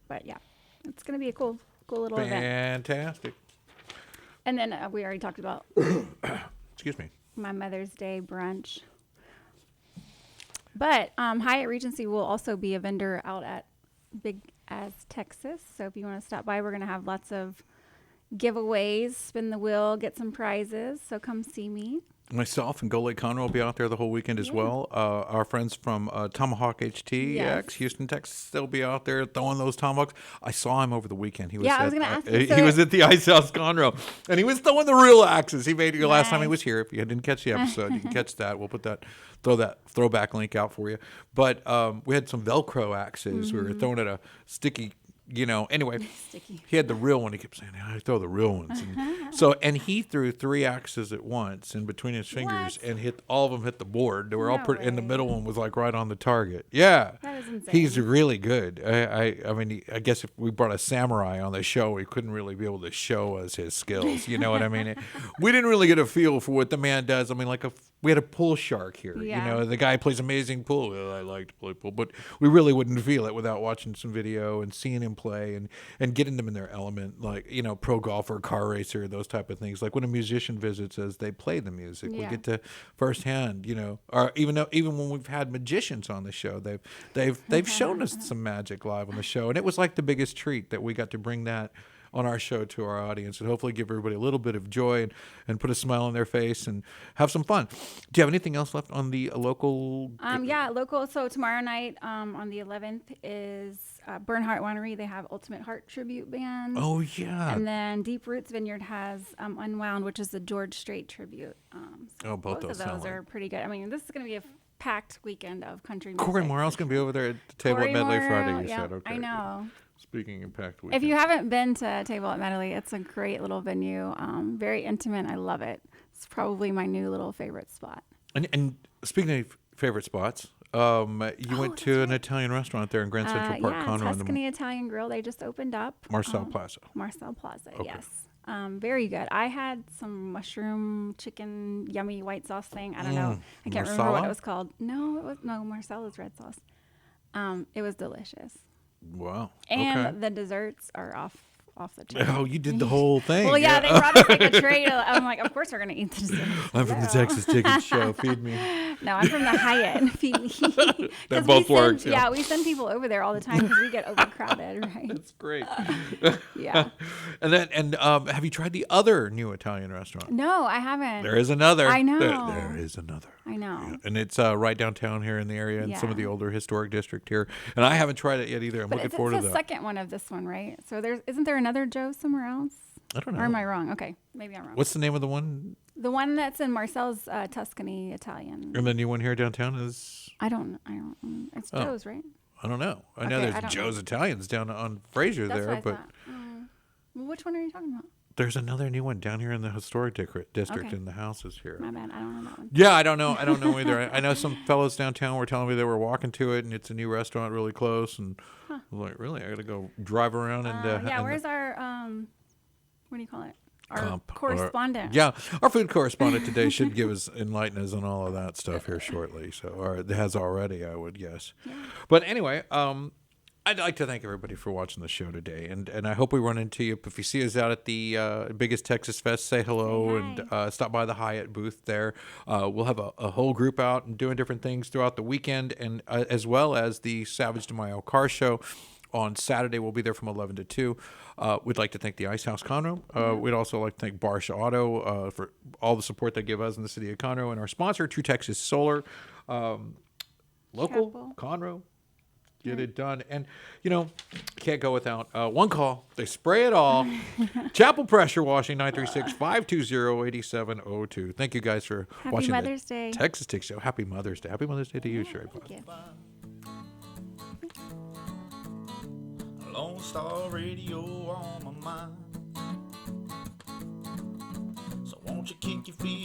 But yeah, it's going to be a cool little event. Fantastic. And then we already talked about Excuse me. my Mother's Day brunch. But Hyatt Regency will also be a vendor out at Big As Texas. So if you want to stop by, we're going to have lots of giveaways, spin the wheel, get some prizes. So come see me. Myself and Golakeconroe will be out there the whole weekend as well. Our friends from Tomahawk HTX, Houston, Texas, they'll be out there throwing those tomahawks. I saw him over the weekend. He was I was at, going to ask you. he was at the Ice House Conroe, and he was throwing the real axes. He made it last time he Nice. was here. If you didn't catch the episode, you can catch that. We'll put that throwback link out for you. But we had some Velcro axes. We were throwing at a sticky. You know, anyway, Sticky. he had the real one. He kept saying, I throw the real ones. And he threw 3 axes at once in between his fingers What? and all of them hit the board. They were all No pretty, and the way. middle one was like right on the target. Yeah. That is insane. He's really good. I mean, I guess if we brought a samurai on the show, he couldn't really be able to show us his skills. You know what I mean? We didn't really get a feel for what the man does. I mean, we had a pool shark here. Yeah. You know, the guy plays amazing pool. Well, I like to play pool, but we really wouldn't feel it without watching some video and seeing him play and getting them in their element, like, you know, pro golfer, car racer, those type of things. Like when a musician visits us, they play the music. We Yeah. get to firsthand, you know, or even when we've had magicians on the show, they've shown us some magic live on the show, and it was like the biggest treat that we got to bring that on our show to our audience and hopefully give everybody a little bit of joy and put a smile on their face and have some fun. Do you have anything else left on the local? Yeah, local. So tomorrow night on the 11th is Bernhardt Winery. They have Ultimate Heart tribute band. Oh, yeah. And then Deep Roots Vineyard has Unwound, which is the George Strait tribute. Both of those sound those are pretty good. I mean, this is going to be a packed weekend of country music. Corey Morrell's going to be over there at the table Corey at Medley Morrell, Friday, you yeah, said. Okay. I know. Speaking of packed weekend. If you haven't been to Table at Medley, it's a great little venue. Very intimate. I love it. It's probably my new little favorite spot. And speaking of favorite spots, you went to an Italian restaurant there in Grand Central Park, Conroe. Tuscany Italian Grill. They just opened up. Marcel Plaza. Marcel Plaza, Okay. yes. Very good. I had some mushroom chicken yummy white sauce thing. I don't know. I can't remember what Marsala? it was called. No, Marcella's red sauce. It was delicious. Wow. And okay. the desserts are off the chain. Oh, you did the whole thing. Well, yeah, they brought us like a tray. I'm like, of course we're gonna eat the desserts. I'm from the Texas Chicken Show. Feed me. No, I'm from the Hyatt. Feed me. That both works. Yeah, we send people over there all the time because we get overcrowded, right? That's great. Yeah. And have you tried the other new Italian restaurant? No, I haven't. There is another. I know. There is another. I know. Yeah. And it's right downtown here in the area in some of the Yeah. older historic district here. And I haven't tried it yet either. I'm But looking it's forward to the that. second one of this one, right? So isn't there another Joe somewhere else? I don't know. Or am I wrong? Okay, maybe I'm wrong. What's the name of the one? The one that's in Marcel's Tuscany Italian. And the new one here downtown is? I don't. It's Oh. Joe's, right? I don't know. I know Okay, I there's don't Joe's know. Italians down on Fraser That's there, what I but thought. Well, which one are you talking about? there's another new one down here in the historic district Okay. in the houses here. My bad. I don't know that one. Yeah, I don't know. I don't know either. I know some fellows downtown were telling me they were walking to it, and it's a new restaurant really close. And I'm like, really? I got to go drive around and Yeah. and Where's our what do you call it? Our comp- correspondent. Yeah, our food correspondent today should enlighten us on all of that stuff here shortly. So, or it has already, I would guess. Yeah. But anyway, I'd like to thank everybody for watching the show today, and I hope we run into you. If you see us out at the biggest Texas Fest, say hello Say and stop by the Hyatt booth there. We'll have a whole group out and doing different things throughout the weekend, and as well as the Savage de Mayo car show. On Saturday, we'll be there from 11 to 2. We'd like to thank the Ice House Conroe. We'd also like to thank Barsha Auto for all the support they give us in the city of Conroe. And our sponsor, True Texas Solar. Local, Chapel. Conroe. Get it done. And, can't go without one call. They spray it all. Chapel Pressure Washing, 936-520-8702. Thank you guys for Happy watching Mother's the Day. Texas Tick Show. Happy Mother's Day. Happy Mother's Day to you, Shurie. Thank you. Lone Star Radio on my mind. So won't you kick your feet